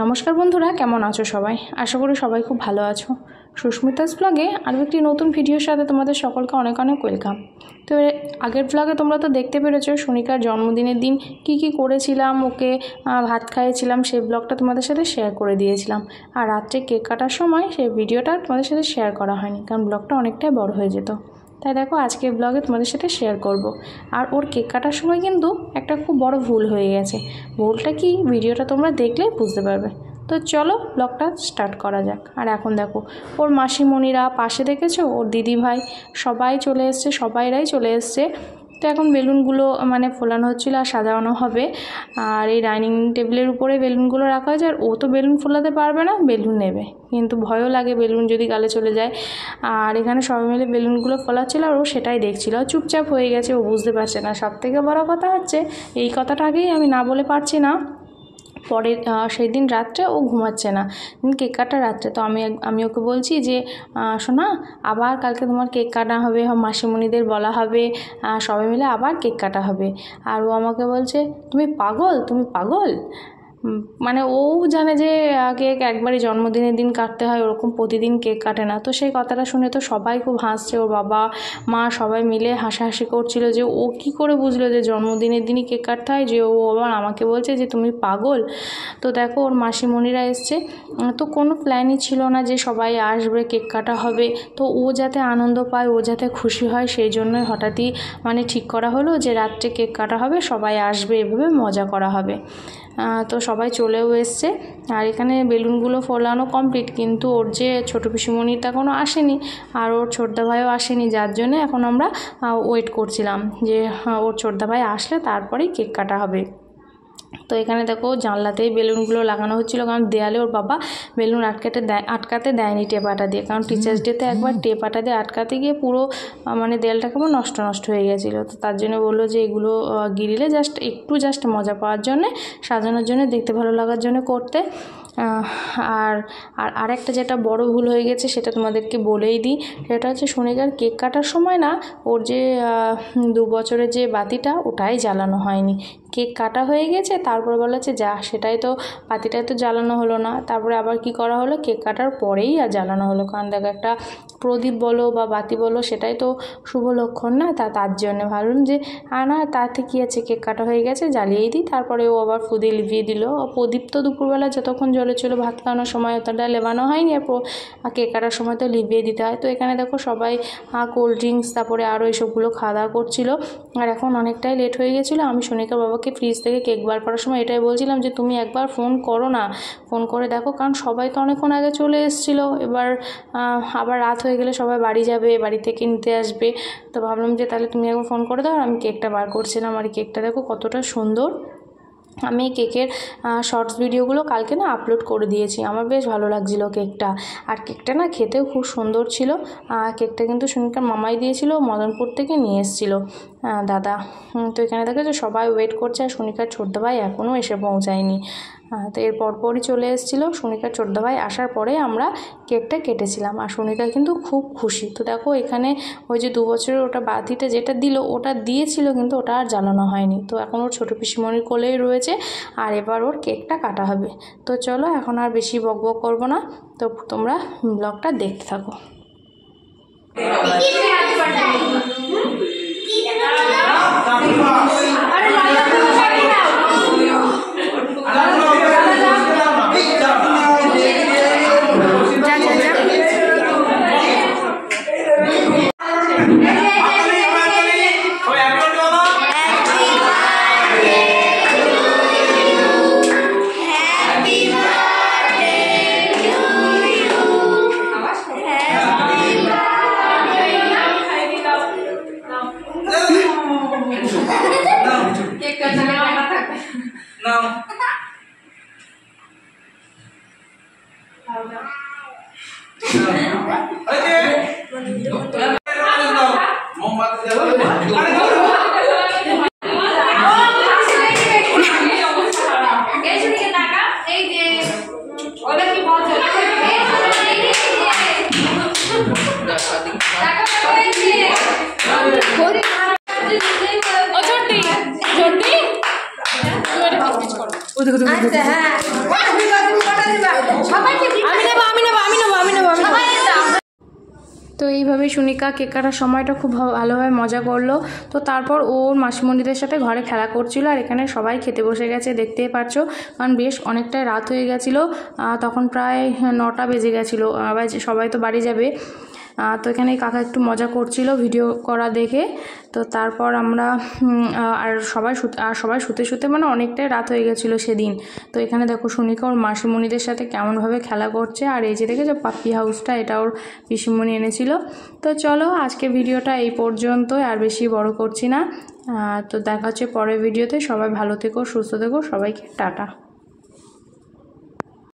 নমস্কার বন্ধুরা, কেমন আছো সবাই? আশা করি সবাই খুব ভালো আছো। সুস্মিতাস ব্লগে আরও একটি নতুন ভিডিওর সাথে তোমাদের সকলকে অনেক অনেক ওয়েলকাম। তো আগের ব্লগে তোমরা তো দেখতে পেরেছো সোনিকার জন্মদিনের দিন কি করেছিলাম, ওকে ভাত খাইয়েছিলাম, সেই ব্লগটা তোমাদের সাথে শেয়ার করে দিয়েছিলাম। আর রাত্রে কেক কাটার সময় সেই ভিডিওটা তোমাদের সাথে শেয়ার করা হয়নি, কারণ ব্লগটা অনেকটাই বড় হয়ে যেত। তাই দেখো আজকের ব্লগে তোমাদের সাথে শেয়ার করব। আর ওর কেক কাটার সময় কিন্তু একটা খুব বড় ভুল হয়ে গেছে। ভুলটা কি ভিডিওটা তোমরা দেখলেই বুঝতে পারবে। তো চলো ব্লগটা স্টার্ট করা যাক। আর এখন দেখো ওর মাসিমণিরা পাশে দেখেছো, ওর দিদি ভাই সবাই চলে এসছে, সবাইরাই চলে এসছে। তো এখন বেলুনগুলো ফোলানো হচ্ছিল আর সাজানো হবে। আর এই ডাইনিং টেবিলের উপরে বেলুনগুলো রাখা হয়েছে। আর ও তো বেলুন ফোলাতে পারবে না, বেলুন নেবে, কিন্তু ভয়ও লাগে বেলুন যদি গালে চলে যায়। আর এখানে সবাই মিলে বেলুনগুলো ফোলাচ্ছিল আর ও সেটাই দেখছিল, চুপচাপ হয়ে গেছে, ও বুঝতে পারছে না। সবথেকে বড় কথা হচ্ছে এই কথাটা আগেই আমি না বলে পারছি না। পরের সেই দিন রাত্রে ও ঘুমাচ্ছে না, কেক কাটা রাত্রে। তো আমি ওকে বলছি যে শোনা, আবার কালকে তোমার কেক কাটা হবে, মাসিমণিদের বলা হবে, সবাই মিলে আবার কেক কাটা হবে। আর ও আমাকে বলছে তুমি পাগল। ও জানে যে কেক একবারই জন্মদিনের দিন কাটতে হয়, ওরকম প্রতিদিন কেক কাটে না। তো সেই কথাটা শুনে তো সবাই খুব হাসছে, ওর বাবা মা সবাই মিলে হাসাহাসি করছিল যে ও কি করে বুঝলো যে জন্মদিনের দিনই কেক কাটতে হয়, যে ও আবার আমাকে বলছে যে তুমি পাগল। তো দেখো ওর মাসিমণিরা এসছে, তো কোনো প্ল্যানই ছিল না যে সবাই আসবে, কেক কাটা হবে। তো ও যাতে আনন্দ পায়, ও যাতে খুশি হয়, সেই জন্যই হঠাৎই ঠিক করা হলো যে রাত্রে কেক কাটা হবে, সবাই আসবে, এভাবে মজা করা হবে। তো সবাই চলেও এসছে। আর এখানে বেলুনগুলো ফোলানো কমপ্লিট, কিন্তু ওর যে ছোটো পিসিমণি তা এখনও আসেনি, আর ওর ছোটদা ভাইও আসেনি, যার জন্য এখন আমরা ওয়েট করছিলাম যে ওর ছোটদা ভাই আসলে তারপরেই কেক কাটা হবে। তো এখানে দেখো জানলাতেই বেলুনগুলো লাগানো হচ্ছিলো, কারণ দেয়ালে ওর বাবা বেলুন আটকাতে দেয়নি টেপাটা দিয়ে, কারণ টিচার্স ডেতে একবার টেপাটা দিয়ে আটকাতে গিয়ে পুরো দেয়ালটা কেমন নষ্ট হয়ে গেছিলো। তো তার জন্য বললো যে এগুলো গিরিলে জাস্ট মজা পাওয়ার জন্যে, সাজানোর জন্য, দেখতে ভালো লাগার জন্য করতে। আর একটা যেটা বড় ভুল হয়ে গেছে সেটা তোমাদেরকে বলেই দিই, সেটা হচ্ছে সোনিকার কেক কাটার সময় না ওর যে 2 বছরের যে বাতিটা ওটাই জ্বালানো হয়নি। কেক কাটা হয়ে গেছে, তারপর বলেছে যা, বাতিটাই তো জ্বালানো হলো না। তারপরে আবার কি করা হলো, কেক কাটার পরেই আর জ্বালানো হলো, কারণ দেখো একটা প্রদীপ বলো বা বাতি বলো সেটাই তো শুভ লক্ষণ না। তার জন্য ভাবলাম যে না তাতে কী আছে, কেক কাটা হয়ে গেছে, জ্বালিয়েই দিই। তারপরে ও আবার ফুদি লিভিয়ে দিল। প্রদীপ তো দুপুরবেলা যতক্ষণ জ্বলেছিল ভাত খাওয়ানোর সময় ওটা লেবানো হয়নি, আর কেক কাটার সময় তো লিভিয়ে দিতে হয়। তো এখানে দেখো সবাই কোল্ড ড্রিঙ্কস তারপরে আরও এইসবগুলো খাওয়া দাওয়া করছিলো। আর এখন অনেকটাই লেট হয়ে গেছিলো। আমি সোনিকার বাবাকে ফ্রিজ থেকে কেক বার করার সময় এটাই বলছিলাম যে তুমি একবার ফোন করো না, ফোন করে দেখো, কারণ সবাই তো অনেকক্ষণ আগে চলে এসেছিলো। এবার আবার রাত হয়ে গেলে সবাই বাড়ি যাবে, বাড়ি থেকে নিতে আসবে। তো ভাবলাম যে তাহলে তুমি একবার ফোন করে দাও। আর আমি কেকটা বার করছিলাম, আর কেকটা দেখো কতটা সুন্দর। আমি কেকের শর্টস ভিডিওগুলো কালকে আপলোড করে দিয়েছি, আমার বেশ ভালো লাগছিলো কেকটা। আর কেকটা খেতেও খুব সুন্দর ছিল। কেকটা কিন্তু সোনিকার মামাই দিয়েছিল, মদনপুর থেকে নিয়ে এসেছিলো দাদা। তো এখানে দেখো যে সবাই ওয়েট করছে, আর সোনিকার ছোটদা ভাই এখনও এসে পৌঁছায়নি। তো এর পরপরই চলে এসেছিলো। সোনিকার ছোটদা ভাই আসার পরে আমরা কেকটা কেটেছিলাম, আর সোনিকা কিন্তু খুব খুশি। তো দেখো এখানে ওই যে 2 বছরের ওটা বাতিটা যেটা দিল ওটা দিয়েছিল, কিন্তু ওটা আর জ্বালানো হয়নি। তো এখন ওর ছোটো পিসিমণির কোলেই রয়েছে, আর এবার ওর কেকটা কাটা হবে। তো চলো এখন আর বেশি বকবক করবো না, তো তোমরা ব্লগটা দেখতে থাকো। अच्छा है তো এইভাবেই সুনিকা কেক কাটার সময়টা খুব ভালোভাবে মজা করলো। তো তারপর ওর মাসিমণিদের সাথে ঘরে খেলা করছিল, আর এখানে সবাই খেতে বসে গেছে, দেখতেই পারছো। কারণ বেশ অনেকটাই রাত হয়ে গেছিলো, তখন প্রায় 9টা বেজে গেছিলো, আবার সবাই তো বাড়ি যাবে। তো এখানে কাকা একটু মজা করছিল ভিডিও করা দেখে। তো তারপর আমরা সবাই শুতে শুতে মানে অনেকটাই রাত হয়ে গেছিলো সেদিন। তো এখানে দেখো সুনিকা ওর মাসিমণিদের সাথে কেমনভাবে খেলা করছে। আর এই যে দেখেছো পাপ্পি হাউসটা, এটা ওর পিসিমণি এনেছিল। তো চলো আজকে ভিডিওটা এই পর্যন্তই, আর বেশি বড় করছি না। তো দেখা হচ্ছে পরের ভিডিওতে। সবাই ভালো থেকো, সুস্থ থেকো, সবাইকে টাটা।